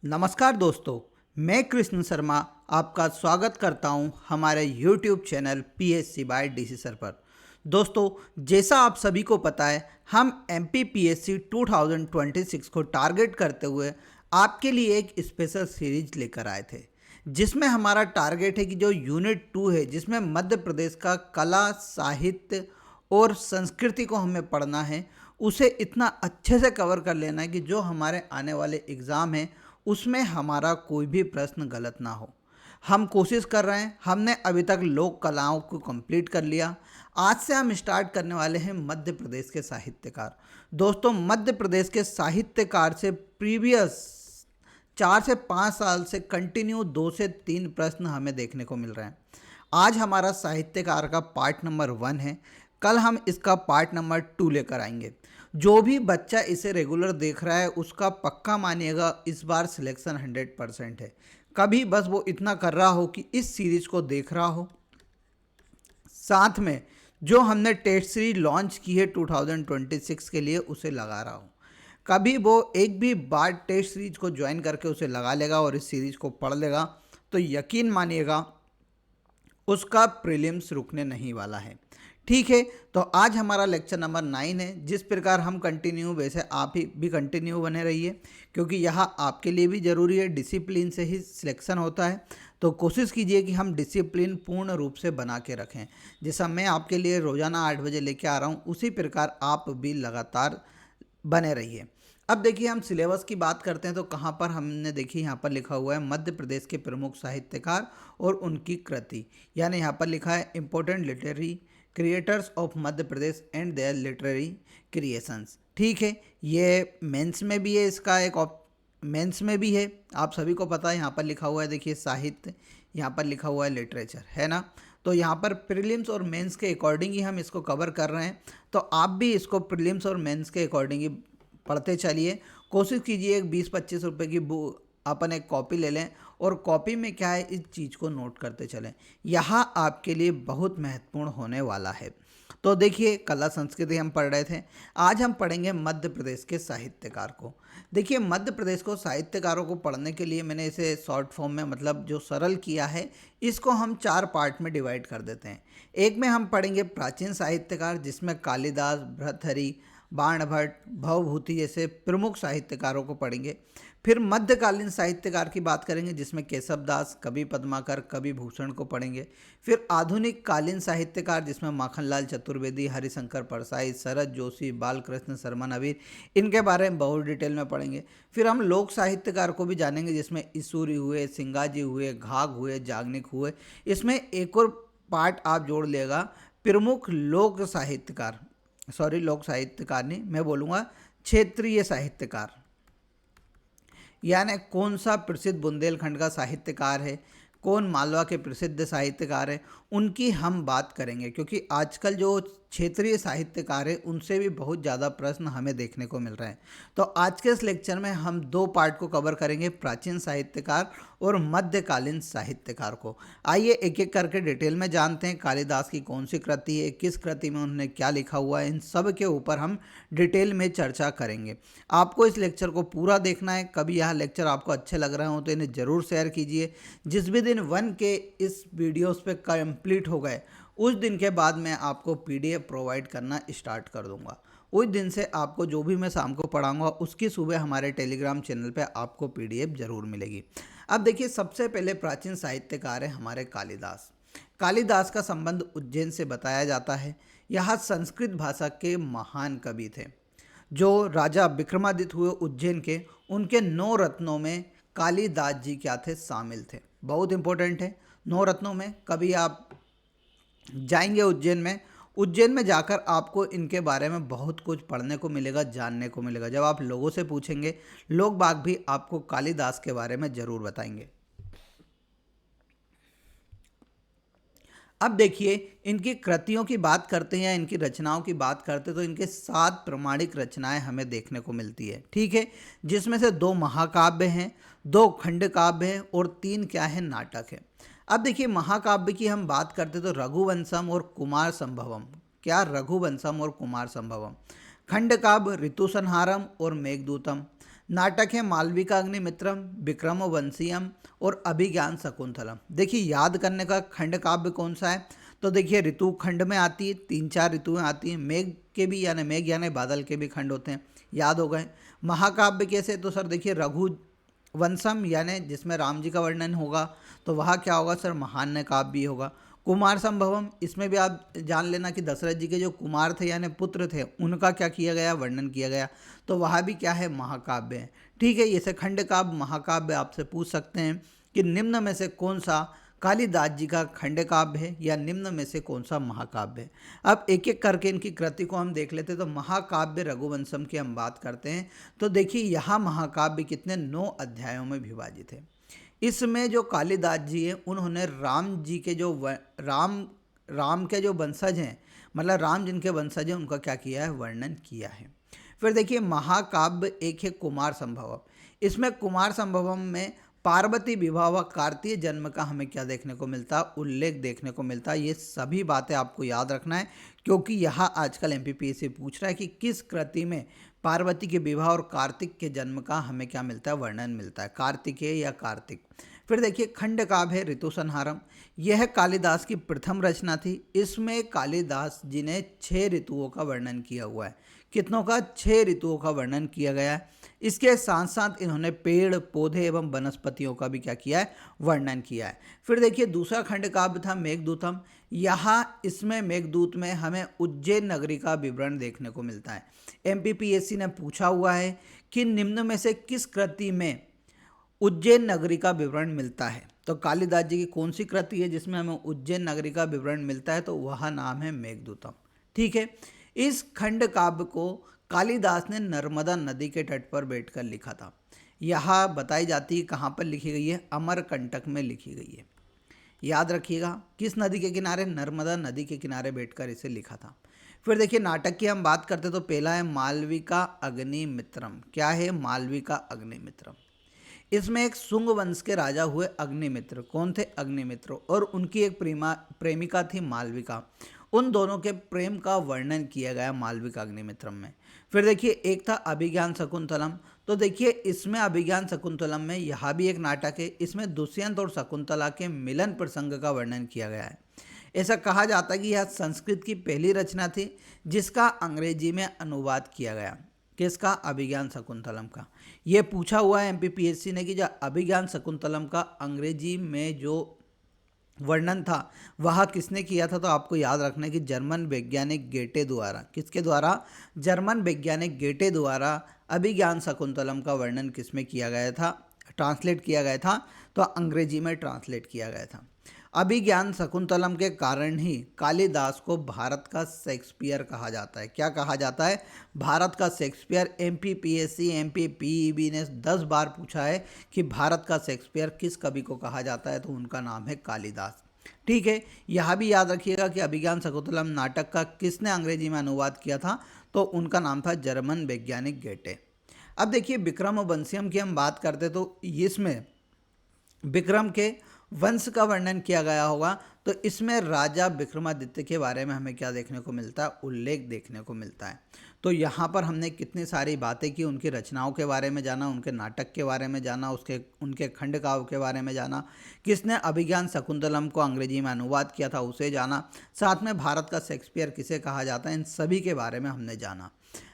नमस्कार दोस्तों, मैं कृष्ण शर्मा आपका स्वागत करता हूं हमारे YouTube channel PSC by DC sir पर। दोस्तों, जैसा आप सभी को पता है, हम MPPSC 2026 को टारगेट करते हुए आपके लिए एक स्पेशल सीरीज लेकर आए थे, जिसमें हमारा टारगेट है कि जो यूनिट 2 है, जिसमें मध्य प्रदेश का कला, साहित्य और संस्कृति को हमें पढ़ना है, उसे इतना अच्छे से कवर कर लेना है कि जो हमारे आने वाले एग्ज़ाम हैं उसमें हमारा कोई भी प्रश्न गलत ना हो। हम कोशिश कर रहे हैं। हमने अभी तक लोक कलाओं को कंप्लीट कर लिया। आज से हम स्टार्ट करने वाले हैं मध्य प्रदेश के साहित्यकार। दोस्तों, मध्य प्रदेश के साहित्यकार से प्रीवियस 4 से 5 साल से कंटिन्यू 2 से 3 प्रश्न हमें देखने को मिल रहे हैं। आज हमारा साहित्यकार का पार्ट नंबर 1 है। कल हम इसका पार्ट नंबर 2 लेकर आएंगे। जो भी बच्चा इसे रेगुलर देख रहा है उसका पक्का मानिएगा इस बार सिलेक्शन 100% है। कभी बस वो इतना कर रहा हो कि इस सीरीज को देख रहा हो, साथ में जो हमने टेस्ट सीरीज लॉन्च की है 2026 के लिए उसे लगा रहा हो। कभी वो एक भी बार टेस्ट सीरीज को ज्वाइन करके उसे लगा लेगा और इस सीरीज को पढ़ लेगा तो यकीन मानिएगा उसका प्रीलिम्स रुकने नहीं वाला है। ठीक है, तो आज हमारा लेक्चर नंबर 9 है। जिस प्रकार हम कंटिन्यू, वैसे आप ही भी कंटिन्यू बने रहिए, क्योंकि यह आपके लिए भी ज़रूरी है। डिसिप्लिन से ही सिलेक्शन होता है, तो कोशिश कीजिए कि हम डिसिप्लिन पूर्ण रूप से बना के रखें। जैसा मैं आपके लिए रोज़ाना 8 बजे लेके आ रहा हूँ, उसी प्रकार आप भी लगातार बने रहिए। अब देखिए, हम सिलेबस की बात करते हैं तो कहाँ पर हमने देखिए, यहाँ पर लिखा हुआ है मध्य प्रदेश के प्रमुख साहित्यकार और उनकी कृति, यानी यहाँ पर लिखा है important literary creators of Madhya Pradesh and their literary creations. ठीक है, ये मेंस में भी है, इसका एक मेंस में भी है, आप सभी को पता है। यहाँ पर लिखा हुआ है, देखिए साहित्य, यहाँ पर लिखा हुआ है लिटरेचर, है ना। तो यहाँ पर प्रीलिम्स और मेंस के अकॉर्डिंग ही हम इसको कवर कर रहे हैं, तो आप भी इसको प्रीलिम्स और मेंस के अकॉर्डिंग ही पढ़ते चलिए। कोशिश कीजिए 20-25 रुपये की अपन एक कॉपी ले लें और कॉपी में क्या है, इस चीज़ को नोट करते चलें। यहाँ आपके लिए बहुत महत्वपूर्ण होने वाला है। तो देखिए, कला संस्कृति हम पढ़ रहे थे, आज हम पढ़ेंगे मध्य प्रदेश के साहित्यकार को। देखिए, मध्य प्रदेश को साहित्यकारों को पढ़ने के लिए मैंने इसे शॉर्ट फॉर्म में, मतलब जो सरल किया है, इसको हम 4 पार्ट में डिवाइड कर देते हैं। एक में हम पढ़ेंगे प्राचीन साहित्यकार, जिसमें कालिदास, भर्तृहरि, बाणभट्ट, भवभूति जैसे प्रमुख साहित्यकारों को पढ़ेंगे। फिर मध्यकालीन साहित्यकार की बात करेंगे, जिसमें केशवदास, कवि पद्माकर, कवि भूषण को पढ़ेंगे। फिर आधुनिक कालीन साहित्यकार, जिसमें माखनलाल चतुर्वेदी, हरिशंकर परसाई, शरद जोशी, बालकृष्ण शर्मा नवीर, इनके बारे में बहुत डिटेल में पढ़ेंगे। फिर हम लोक साहित्यकार को भी जानेंगे, जिसमें ईसूरी हुए, सिंगाजी हुए, घाघ हुए, जागनिक हुए। इसमें एक और पार्ट आप जोड़ लेगा, प्रमुख लोक साहित्यकार, सॉरी लोक साहित्यकार नहीं, मैं बोलूँगा क्षेत्रीय साहित्यकार, यानी कौन सा प्रसिद्ध बुंदेलखंड का साहित्यकार है, कौन मालवा के प्रसिद्ध साहित्यकार है, उनकी हम बात करेंगे। क्योंकि आजकल जो क्षेत्रीय साहित्यकार है उनसे भी बहुत ज़्यादा प्रश्न हमें देखने को मिल रहे हैं। तो आज के इस लेक्चर में हम 2 पार्ट को कवर करेंगे, प्राचीन साहित्यकार और मध्यकालीन साहित्यकार को। आइए एक एक करके डिटेल में जानते हैं। कालिदास की कौन सी कृति है, किस कृति में उन्होंने क्या लिखा हुआ है, इन सब के ऊपर हम डिटेल में चर्चा करेंगे। आपको इस लेक्चर को पूरा देखना है। कभी यह लेक्चर आपको अच्छे लग रहे हो तो इन्हें ज़रूर शेयर कीजिए। जिस भी दिन 1 के इस वीडियोस पे कंप्लीट हो गए, उस दिन के बाद मैं आपको PDF प्रोवाइड करना स्टार्ट कर दूंगा। उस दिन से आपको जो भी मैं शाम को पढ़ाऊंगा उसकी सुबह हमारे टेलीग्राम चैनल पे आपको PDF ज़रूर मिलेगी। अब देखिए, सबसे पहले प्राचीन साहित्यकार है हमारे कालिदास। कालिदास का संबंध उज्जैन से बताया जाता है। यह संस्कृत भाषा के महान कवि थे। जो राजा विक्रमादित्य हुए उज्जैन के, उनके 9 रत्नों में कालिदास जी क्या थे, शामिल थे। बहुत इंपॉर्टेंट है। 9 रत्नों में कभी आप जाएंगे उज्जैन में जाकर आपको इनके बारे में बहुत कुछ पढ़ने को मिलेगा, जानने को मिलेगा। जब आप लोगों से पूछेंगे, लोग बाग भी आपको कालिदास के बारे में ज़रूर बताएंगे। अब देखिए, इनकी कृतियों की बात करते हैं या इनकी रचनाओं की बात करते हैं तो इनके 7 प्रमाणिक रचनाएं हमें देखने को मिलती है। ठीक है, जिसमें से 2 महाकाव्य हैं, 2 खंड काव्य हैं और 3 क्या है, नाटक है। अब देखिए, महाकाव्य की हम बात करते तो रघुवंशम और कुमार संभवम, क्या रघुवंशम और कुमार संभवम। खंड काव्य ऋतु संहारम और मेघदूतम। नाटक है मालविका अग्निमित्रम, विक्रमोवंशियम और अभिज्ञान शकुंतलम। देखिए याद करने का खंड काव्य कौन सा है, तो देखिए ऋतु खंड में आती है, 3-4 ऋतुएं आती हैं, मेघ के भी यानी मेघ यानी बादल के भी खंड होते हैं, याद हो गए। महाकाव्य कैसे, तो सर देखिए रघुवंशम यानी जिसमें राम जी का वर्णन होगा, तो वहाँ क्या होगा सर, महान्य काव्य होगा। कुमार संभवम, इसमें भी आप जान लेना कि दशरथ जी के जो कुमार थे यानी पुत्र थे, उनका क्या किया गया, वर्णन किया गया, तो वहाँ भी क्या है, महाकाव्य है। ठीक है, जैसे खंड काव्य महाकाव्य आपसे पूछ सकते हैं कि निम्न में से कौन सा कालिदास जी का खंड काव्य है या निम्न में से कौन सा महाकाव्य है। अब एक एक करके इनकी कृति को हम देख लेते हैं। तो महाकाव्य रघुवंशम की हम बात करते हैं, तो देखिए यहाँ महाकाव्य कितने 9 अध्यायों में विभाजित है। इसमें जो कालिदास जी हैं उन्होंने राम जी के जो राम के जो वंशज हैं, मतलब राम जिनके वंशज हैं, उनका क्या किया है, वर्णन किया है। फिर देखिए महाकाव्य एक है कुमार संभवम। इसमें कुमार संभवम में पार्वती विवाह व कार्तिक जन्म का हमें क्या देखने को मिलता है, उल्लेख देखने को मिलता है। ये सभी बातें आपको याद रखना है, क्योंकि यहाँ आजकल एमपीपीएससी पूछ रहा है कि किस कृति में पार्वती के विवाह और कार्तिक के जन्म का हमें क्या मिलता है, वर्णन मिलता है, कार्तिकेय या कार्तिक। फिर देखिए खंड काव्य है ऋतु संहारम। यह कालिदास की प्रथम रचना थी। इसमें कालिदास जी ने 6 ऋतुओं का वर्णन किया हुआ है। कितनों का, 6 ऋतुओं का वर्णन किया गया है। इसके साथ साथ इन्होंने पेड़ पौधे एवं वनस्पतियों का भी क्या किया है, वर्णन किया है। फिर देखिए दूसरा खंड काव्य था मेघदूतम। यहाँ इसमें मेघदूत में हमें उज्जैन नगरी का विवरण देखने को मिलता है। एमपीपीएससी ने पूछा हुआ है कि निम्न में से किस कृति में उज्जैन नगरी का विवरण मिलता है। तो कालिदास जी की कौन सी कृति है जिसमें हमें उज्जैन नगरी का विवरण मिलता है, तो वह नाम है मेघदूतम। ठीक है, इस खंड काव्य को कालिदास ने नर्मदा नदी के तट पर बैठकर लिखा था। यहाँ बताई जाती है कहाँ पर लिखी गई है, अमरकंटक में लिखी गई है। याद रखिएगा, किस नदी के किनारे, नर्मदा नदी के किनारे बैठकर इसे लिखा था। फिर देखिए नाटक की हम बात करते तो पहला है मालविका अग्निमित्रम। क्या है, मालविका अग्निमित्रम। इसमें एक शुंग वंश के राजा हुए अग्निमित्र। कौन थे, अग्निमित्र, और उनकी एक प्रेमिका थी मालविका। उन दोनों के प्रेम का वर्णन किया गया मालविका अग्निमित्रम में। फिर देखिए एक था अभिज्ञान शकुंतलम। तो देखिए इसमें अभिज्ञान शकुंतलम में यहाँ भी एक नाटक है। इसमें दुष्यंत और शकुंतला के मिलन प्रसंग का वर्णन किया गया है। ऐसा कहा जाता है कि यह संस्कृत की पहली रचना थी जिसका अंग्रेजी में अनुवाद किया गया। किसका, अभिज्ञान शकुंतलम का। ये पूछा हुआ है एमपीपीएससी ने कि जो अभिज्ञान शकुंतलम का अंग्रेजी में जो वर्णन था वह किसने किया था, तो आपको याद रखना है कि जर्मन वैज्ञानिक गेटे द्वारा। किसके द्वारा, जर्मन वैज्ञानिक गेटे द्वारा अभिज्ञान शकुंतलम का वर्णन किसमें किया गया था, ट्रांसलेट किया गया था, तो अंग्रेजी में ट्रांसलेट किया गया था। अभिज्ञान शकुंतलम के कारण ही कालिदास को भारत का शेक्सपियर कहा जाता है। क्या कहा जाता है, भारत का शेक्सपियर। एमपीपीएससी एमपीपीईबी ने 10 बार पूछा है कि भारत का शेक्सपियर किस कवि को कहा जाता है, तो उनका नाम है कालिदास। ठीक है, यह भी याद रखिएगा कि अभिज्ञान शकुंतलम नाटक का किसने अंग्रेजी में अनुवाद किया था, तो उनका नाम था जर्मन वैज्ञानिक गेटे। अब देखिए विक्रमोवंशियम की हम बात करते तो इसमें विक्रम के वंश का वर्णन किया गया होगा। तो इसमें राजा विक्रमादित्य के बारे में हमें क्या देखने को मिलता है, उल्लेख देखने को मिलता है। तो यहाँ पर हमने कितनी सारी बातें की, उनकी रचनाओं के बारे में जाना, उनके नाटक के बारे में जाना, उनके खंड काव्य के बारे में जाना, किसने अभिज्ञान शकुंतलम को अंग्रेजी में अनुवाद किया था उसे जाना, साथ में भारत का शेक्सपियर किसे कहा जाता है, इन सभी के बारे में हमने जाना।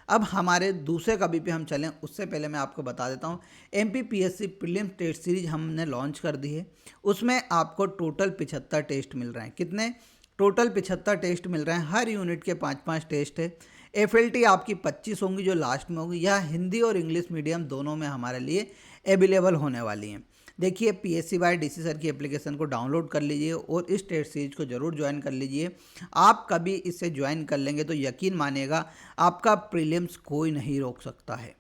अब हमारे दूसरे कवि पे हम चलें उससे पहले मैं आपको बता देता हूँ एमपीपीएससी प्रीलिम्स टेस्ट सीरीज हमने लॉन्च कर दी है। उसमें आपको टोटल 75 टेस्ट मिल रहे हैं। कितने, टोटल 75 टेस्ट मिल रहे हैं। हर यूनिट के 5-5 टेस्ट है। एफएलटी आपकी 25 होंगी जो लास्ट में होगी। यह हिंदी और इंग्लिश मीडियम दोनों में हमारे लिए अवेलेबल होने वाली हैं। देखिए पीएससी बाय डीसी सर की एप्लीकेशन को डाउनलोड कर लीजिए और इस टेस्ट सीरीज को ज़रूर ज्वाइन कर लीजिए। आप कभी इसे ज्वाइन कर लेंगे तो यकीन मानिएगा आपका प्रीलिम्स कोई नहीं रोक सकता है,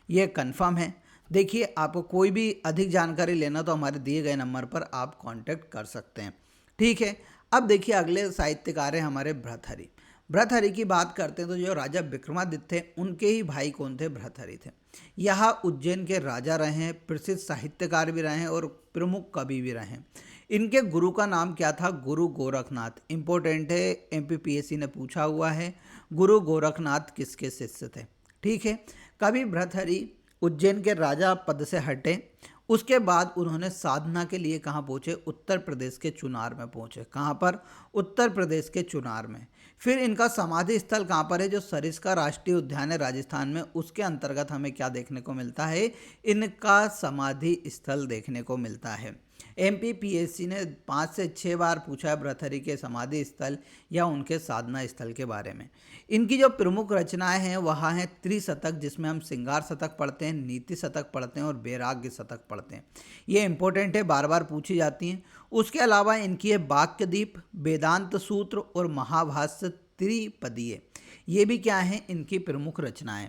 ये कंफर्म है। देखिए आपको कोई भी अधिक जानकारी लेना तो हमारे दिए गए नंबर पर आप कांटेक्ट कर सकते हैं। ठीक है, अब देखिए अगले साहित्यकार हैं हमारे भर्तृहरि। भर्तृहरि की बात करते हैं तो जो राजा विक्रमादित्य थे उनके ही भाई कौन थे, भर्तृहरि थे। यह उज्जैन के राजा रहे हैं, प्रसिद्ध साहित्यकार भी रहे हैं और प्रमुख कवि भी रहे हैं। इनके गुरु का नाम क्या था, गुरु गोरखनाथ। इंपॉर्टेंट है, एमपीपीएससी ने पूछा हुआ है गुरु गोरखनाथ किसके शिष्य थे। ठीक है, कवि भर्तृहरि उज्जैन के राजा पद से हटे। उसके बाद उन्होंने साधना के लिए कहाँ पहुँचे? उत्तर प्रदेश के चुनार में पहुँचे। कहाँ पर? उत्तर प्रदेश के चुनार में। फिर इनका समाधि स्थल कहाँ पर है? जो सरिस्का राष्ट्रीय उद्यान है राजस्थान में, उसके अंतर्गत हमें क्या देखने को मिलता है? इनका समाधि स्थल देखने को मिलता है। MPPSC ने 5 से 6 बार पूछा है भर्तृहरि के समाधि स्थल या उनके साधना स्थल के बारे में। इनकी जो प्रमुख रचनाएं हैं वह हैं त्रिशतक, जिसमें हम श्रृंगार शतक पढ़ते हैं, नीति शतक पढ़ते हैं और वैराग्य शतक पढ़ते हैं। ये इंपॉर्टेंट है, बार बार पूछी जाती हैं। उसके अलावा इनकी है वाक्यदीप, वेदांत सूत्र और महाभाष्य त्रिपदीय। ये भी क्या है? इनकी प्रमुख रचनाएं।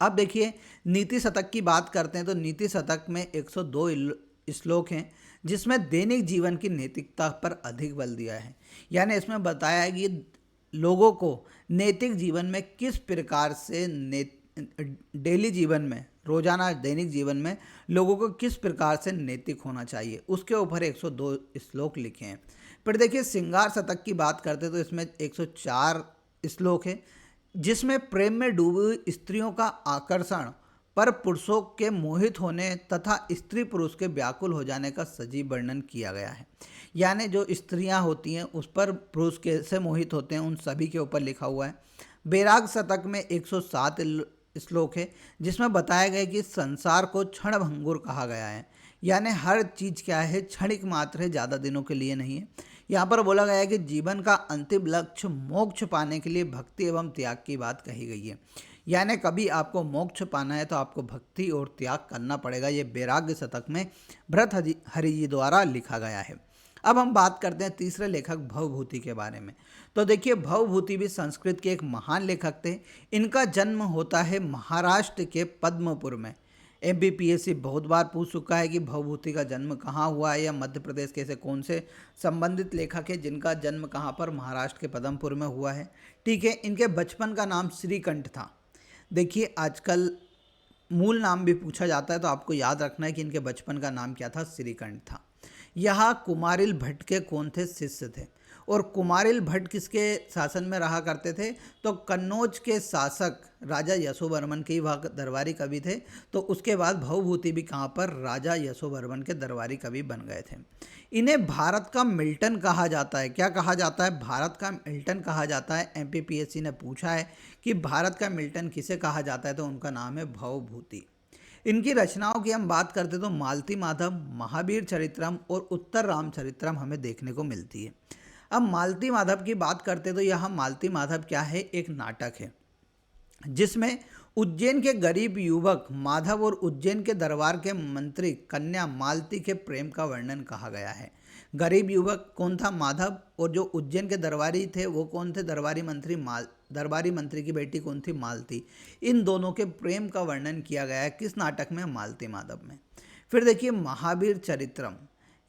अब देखिए नीति शतक की बात करते हैं तो नीति शतक में 102 श्लोक हैं, जिसमें दैनिक जीवन की नैतिकता पर अधिक बल दिया है। यानी इसमें बताया है कि लोगों को नैतिक जीवन में किस प्रकार से डेली जीवन में, रोजाना दैनिक जीवन में लोगों को किस प्रकार से नैतिक होना चाहिए, उसके ऊपर 102 श्लोक लिखे हैं। फिर देखिए श्रृंगार शतक की बात करते तो इसमें 104 श्लोक है, जिसमें प्रेम में डूबी हुई स्त्रियों का आकर्षण पर पुरुषों के मोहित होने तथा स्त्री पुरुष के व्याकुल हो जाने का सजीव वर्णन किया गया है। यानी जो स्त्रियां होती हैं उस पर पुरुष कैसे मोहित होते हैं, उन सभी के ऊपर लिखा हुआ है। वैराग शतक में 107 श्लोक है, जिसमें बताया गया कि संसार को क्षण भंगुर कहा गया है। यानी हर चीज़ क्या है? क्षणिक मात्र है, ज़्यादा दिनों के लिए नहीं है। यहाँ पर बोला गया है कि जीवन का अंतिम लक्ष्य मोक्ष पाने के लिए भक्ति एवं त्याग की बात कही गई है। यानी कभी आपको मोक्ष पाना है तो आपको भक्ति और त्याग करना पड़ेगा। ये वैराग्य शतक में भर्तृहरि जी द्वारा लिखा गया है। अब हम बात करते हैं तीसरे लेखक भवभूति के बारे में। तो देखिए भवभूति भी संस्कृत के एक महान लेखक थे। इनका जन्म होता है महाराष्ट्र के पद्मपुर में। MPPSC बहुत बार पूछ चुका है कि भवभूति का जन्म कहाँ हुआ है, या मध्य प्रदेश के ऐसे कौन से संबंधित लेखक है जिनका जन्म कहाँ पर? महाराष्ट्र के पद्मपुर में हुआ है। ठीक है। इनके बचपन का नाम श्रीकंठ था। देखिए आजकल मूल नाम भी पूछा जाता है तो आपको याद रखना है कि इनके बचपन का नाम क्या था? श्रीकंठ था। यहाँ कुमारिल भट्ट के कौन थे? शिष्य थे। और कुमारिल भट्ट किसके शासन में रहा करते थे? तो कन्नौज के शासक राजा यशोवर्मन के ही वह दरबारी कवि थे। तो उसके बाद भवभूति भी कहाँ पर? राजा यशोवर्मन के दरबारी कवि बन गए थे। इन्हें भारत का मिल्टन कहा जाता है। क्या कहा जाता है? भारत का मिल्टन कहा जाता है। MPPSC ने पूछा है कि भारत का मिल्टन किसे कहा जाता है, तो उनका नाम है भवभूति। इनकी रचनाओं की हम बात करते तो मालती माधव, महावीर चरित्रम और उत्तर रामचरित्रम हमें देखने को मिलती है। अब मालती माधव की बात करते तो यह मालती माधव क्या है? एक नाटक है, जिसमें उज्जैन के गरीब युवक माधव और उज्जैन के दरबार के मंत्री कन्या मालती के प्रेम का वर्णन कहा गया है। गरीब युवक कौन था? माधव। और जो उज्जैन के दरबारी थे वो कौन थे? दरबारी मंत्री की बेटी कौन थी? मालती। इन दोनों के प्रेम का वर्णन किया गया है किस नाटक में? मालती माधव में। फिर देखिए महावीर चरित्रम,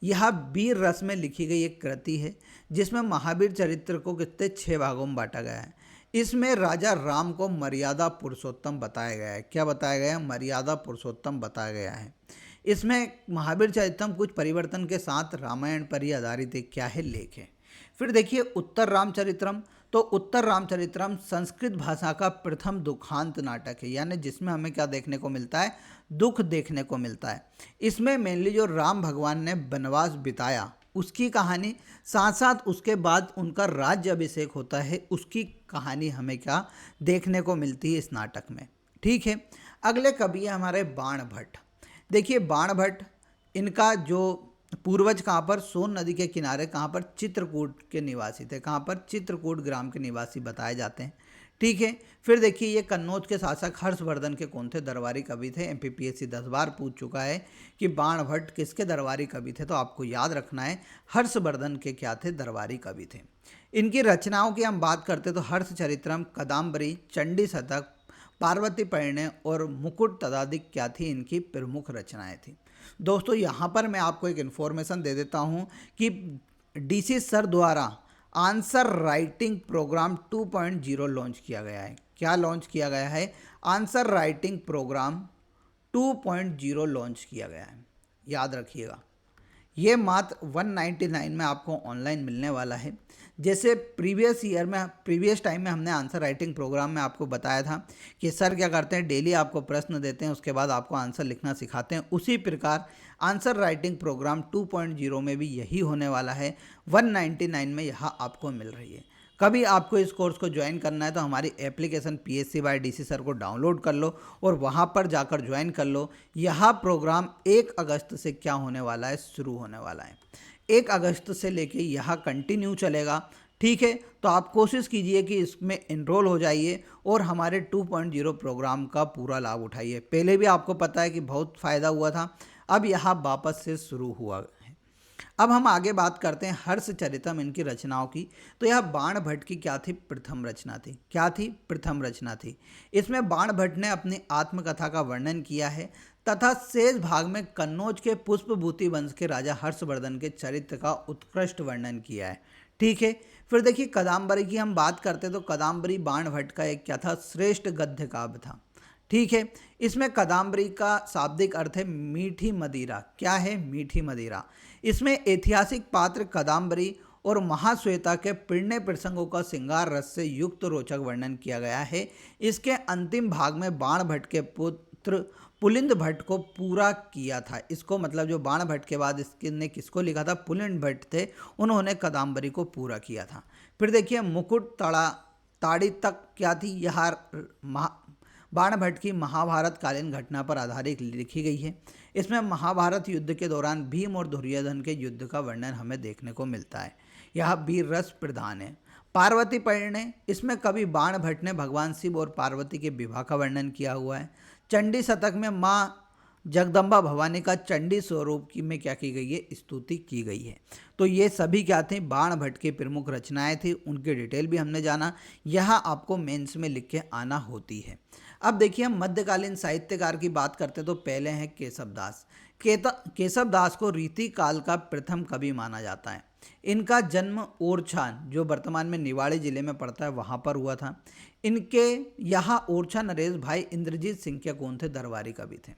यह वीर रस में लिखी गई एक कृति है, जिसमें महावीर चरित्र को कितने 6 भागों में बांटा गया है। इसमें राजा राम को मर्यादा पुरुषोत्तम बताया गया है। क्या बताया गया है? मर्यादा पुरुषोत्तम बताया गया है। इसमें महावीर चरित्रम कुछ परिवर्तन के साथ रामायण पर ही आधारित एक क्या है? लेख है। फिर देखिए उत्तर रामचरित्रम, तो उत्तर रामचरित्रम संस्कृत भाषा का प्रथम दुखांत नाटक है। यानी जिसमें हमें क्या देखने को मिलता है? दुख देखने को मिलता है। इसमें मेनली जो राम भगवान ने वनवास बिताया उसकी कहानी, साथ साथ उसके बाद उनका राज्य अभिषेक होता है, उसकी कहानी हमें क्या देखने को मिलती है इस नाटक में। ठीक है। अगले कवि है हमारे बाण भट्ट। देखिए बाण भट्ट, इनका जो पूर्वज कहाँ पर? सोन नदी के किनारे कहाँ पर? चित्रकूट के निवासी थे। कहाँ पर? चित्रकूट ग्राम के निवासी बताए जाते हैं। ठीक है। फिर देखिए ये कन्नौज के शासक हर्षवर्धन के कौन थे? दरबारी कवि थे। MPPSC 10 बार पूछ चुका है कि बाण भट्ट किसके दरबारी कवि थे, तो आपको याद रखना है हर्षवर्धन के क्या थे? दरबारी कवि थे। इनकी रचनाओं की हम बात करते तो हर्षचरित्रम, कदाम्बरी, चंडी शतक, पार्वती परिणय और मुकुट तदादिक क्या थी? इनकी प्रमुख रचनाएं थी। दोस्तों यहाँ पर मैं आपको एक इन्फॉर्मेशन दे देता हूँ कि DC सर द्वारा आंसर राइटिंग प्रोग्राम 2.0 लॉन्च किया गया है। क्या लॉन्च किया गया है? आंसर राइटिंग प्रोग्राम 2.0 लॉन्च किया गया है। याद रखिएगा, ये मात्र 199 में आपको ऑनलाइन मिलने वाला है, जैसे प्रीवियस टाइम में हमने आंसर राइटिंग प्रोग्राम में आपको बताया था कि सर क्या करते हैं, डेली आपको प्रश्न देते हैं, उसके बाद आपको आंसर लिखना सिखाते हैं। उसी प्रकार आंसर राइटिंग प्रोग्राम 2.0 में भी यही होने वाला है। 199 में यहाँ आपको मिल रही है। कभी आपको इस कोर्स को ज्वाइन करना है तो हमारी application PSC by DC sir को डाउनलोड कर लो और वहाँ पर जाकर ज्वाइन कर लो। यह प्रोग्राम 1 अगस्त से क्या होने वाला है, शुरू होने वाला है। 1 अगस्त से लेके यह कंटिन्यू चलेगा। ठीक है, तो आप कोशिश कीजिए कि इसमें एनरोल हो जाइए और हमारे 2.0 प्रोग्राम का पूरा लाभ उठाइए। पहले भी आपको पता है कि बहुत फ़ायदा हुआ था, अब यह वापस से शुरू हुआ है। अब हम आगे बात करते हैं हर्षचरितम इनकी रचनाओं की। तो यह बाणभट्ट की क्या थी, प्रथम रचना थी। क्या थी, प्रथम रचना थी। इसमें बाणभट्ट ने अपनी आत्मकथा का वर्णन किया है तथा शेष भाग में कन्नौज के पुष्पभूति वंश के राजा हर्षवर्धन के चरित्र का उत्कृष्ट वर्णन किया है। ठीक है, फिर देखिए कादम्बरी की हम बात करते तो कादम्बरी बाणभट्ट का एक क्या था, श्रेष्ठ गद्य काव्य था। ठीक है, इसमें कादम्बरी का शाब्दिक अर्थ है मीठी मदिरा। क्या है, मीठी मदिरा। इसमें ऐतिहासिक पात्र कादम्बरी और महाश्वेता के प्रणय प्रसंगों का श्रृंगार रस से युक्त रोचक वर्णन किया गया है। इसके अंतिम भाग में बाणभट्ट के पुत्र पुलिंद भट्ट को पूरा किया था। इसको मतलब जो बाणभट्ट के बाद इसने किसको लिखा था, पुलिंद भट्ट थे, उन्होंने कादम्बरी को पूरा किया था। फिर देखिए मुकुट ताड़ी तक क्या थी, यह बाणभट्ट की महाभारत कालीन घटना पर आधारित लिखी गई है। इसमें महाभारत युद्ध के दौरान भीम और दुर्योधन के युद्ध का वर्णन हमें देखने को मिलता है। यह वीर रस प्रधान है। पार्वती परिणय, इसमें कवि बाणभट्ट ने भगवान शिव और पार्वती के विवाह का वर्णन किया हुआ है। चंडी शतक में माँ जगदम्बा भवानी का चंडी स्वरूप की में क्या की गई है, स्तुति की गई है। तो ये सभी क्या थे, बाणभट्ट की प्रमुख रचनाएं थी, उनके डिटेल भी हमने जाना। यह आपको मेंस में लिख के आना होती है। अब देखिए हम मध्यकालीन साहित्यकार की बात करते तो पहले हैं केशवदास। केशवदास को रीति काल का प्रथम कवि माना जाता है। इनका जन्म ओरछा, जो वर्तमान में निवाड़ी जिले में पड़ता है, वहाँ पर हुआ था। इनके यहाँ ओरछा नरेश भाई इंद्रजीत सिंह के कौन थे, दरबारी कवि थे।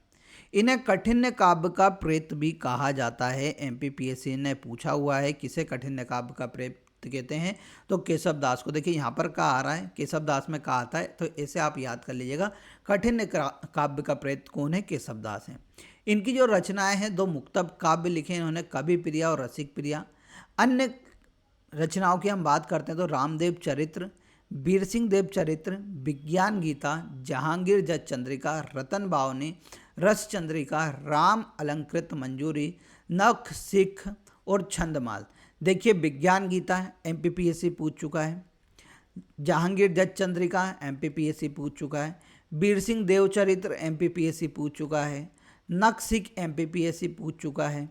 इन्हें कठिन्य काव्य का प्रेत भी कहा जाता है। MPPSC ने पूछा हुआ है किसे कठिन्य काव्य का प्रेत कहते हैं, तो केशवदास को। देखिए यहाँ पर कहा आ रहा है, केशवदास में कहा आता है, तो ऐसे आप याद कर लीजिएगा। कठिन्य काव्य का प्रेत कौन है, केशवदास हैं। इनकी जो रचनाएं हैं, 2 मुक्तब काव्य लिखे इन्होंने, कवि प्रिया और रसिक प्रिया। अन्य रचनाओं की हम बात करते हैं तो रामदेव चरित्र, वीर सिंह देव चरित्र, विज्ञान गीता, जहांगीर जज चंद्रिका, रतन बावनी, रस चंद्रिका, राम अलंकृत मंजूरी, नख सिख और छंदमाल। देखिए विज्ञान गीता MPPSC पूछ चुका है, जहांगीर जज चंद्रिका MPPSC पूछ चुका है, वीर सिंह देव चरित्र MPPSC पूछ चुका है, नख सिख MPPSC पूछ चुका है,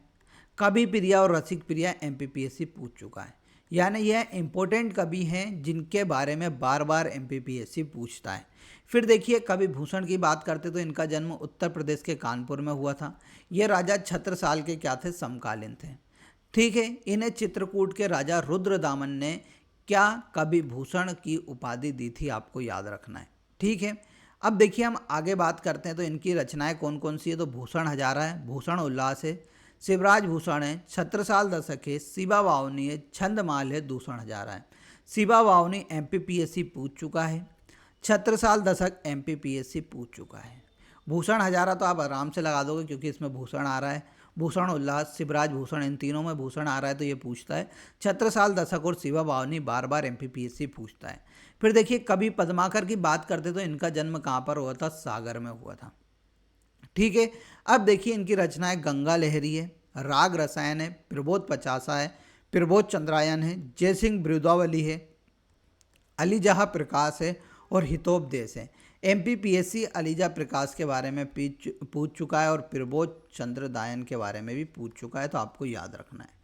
कवि प्रिया और रसिक प्रिया MPPSC पूछ चुका है। यानी यह इंपॉर्टेंट कवि हैं जिनके बारे में बार बार MPPSC पूछता है। फिर देखिए कवि भूषण की बात करते तो इनका जन्म उत्तर प्रदेश के कानपुर में हुआ था। ये राजा छत्रसाल के क्या थे, समकालीन थे। ठीक है, इन्हें चित्रकूट के राजा रुद्रदामन ने क्या कवि भूषण की उपाधि दी थी, आपको याद रखना है। ठीक है, अब देखिए हम आगे बात करते हैं तो इनकी रचनाएं कौन कौन सी है। तो भूषण हजारा है, भूषण उल्लास है, शिवराज भूषण है, छत्रसाल दशक है, शिवा वावनी है, छंदमाल है, दूषण हजारा है। शिवा वावनी MPPSC पूछ चुका है, छत्रसाल दशक MPPSC पूछ चुका है। भूषण हजारा तो आप आराम से लगा दोगे क्योंकि इसमें भूषण आ रहा है। भूषण उल्लास, शिवराज भूषण, इन तीनों में भूषण आ रहा है तो ये पूछता है। छत्रसाल दशक और शिवा वावनी बार बार MPPSC पूछता है। फिर देखिए कवि पद्माकर की बात करते तो इनका जन्म कहाँ पर हुआ था, सागर में हुआ था। ठीक है, अब देखिए इनकी रचनाएं गंगा लहरी है, राग रसायन है, प्रबोध पचासा है, प्रबोध चंद्रायन है, जयसिंह बिरुदावली है, अलीजहा प्रकाश है और हितोपदेश है। MPPSC अलीजा प्रकाश के बारे में पूछ चुका है और प्रबोध चंद्रदायन के बारे में भी पूछ चुका है, तो आपको याद रखना है।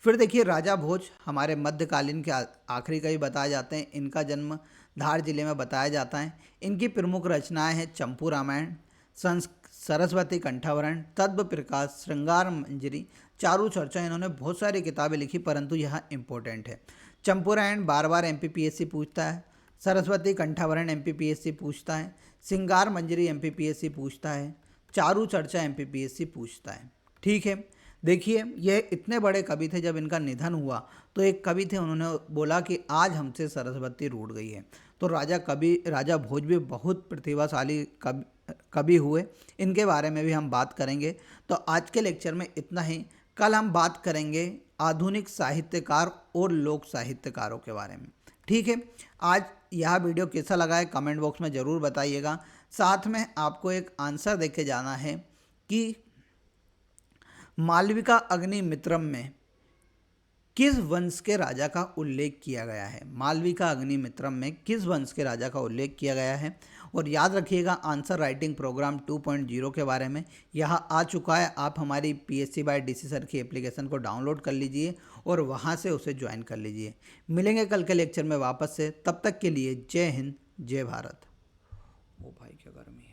फिर देखिए राजा भोज हमारे मध्यकालीन के आखिरी कवि बताए जाते हैं। इनका जन्म धार जिले में बताया जाता है। इनकी प्रमुख रचनाएं हैं चंपू रामायण, सरस्वती कंठावरण, तत्व प्रकाश, श्रृंगार मंजरी, चारू चर्चा। इन्होंने बहुत सारी किताबें लिखी परंतु यह इंपॉर्टेंट है। चंपू रामायण बार बार MPPSC पूछता है, सरस्वती कंठावरण MPPSC पूछता है, श्रृंगार मंजरी MPPSC पूछता है, चारू चर्चा MPPSC पूछता है। ठीक है, देखिए, ये इतने बड़े कवि थे, जब इनका निधन हुआ तो एक कवि थे, उन्होंने बोला कि आज हमसे सरस्वती रूठ गई है। तो राजा भोज भी बहुत प्रतिभाशाली कवि हुए, इनके बारे में भी हम बात करेंगे। तो आज के लेक्चर में इतना ही। कल हम बात करेंगे आधुनिक साहित्यकार और लोक साहित्यकारों के बारे में। ठीक है, आज यह वीडियो कैसा लगा है कमेंट बॉक्स में ज़रूर बताइएगा। साथ में आपको एक आंसर देके जाना है कि मालविका अग्निमित्रम में किस वंश के राजा का उल्लेख किया गया है। मालविका अग्निमित्रम में किस वंश के राजा का उल्लेख किया गया है। और याद रखिएगा, आंसर राइटिंग प्रोग्राम 2.0 के बारे में यह आ चुका है। आप हमारी PSC बाय DC सर की एप्लीकेशन को डाउनलोड कर लीजिए और वहां से उसे ज्वाइन कर लीजिए। मिलेंगे कल के लेक्चर में वापस से, तब तक के लिए जय हिंद, जय भारत। ओ भाई क्या गर्मी है।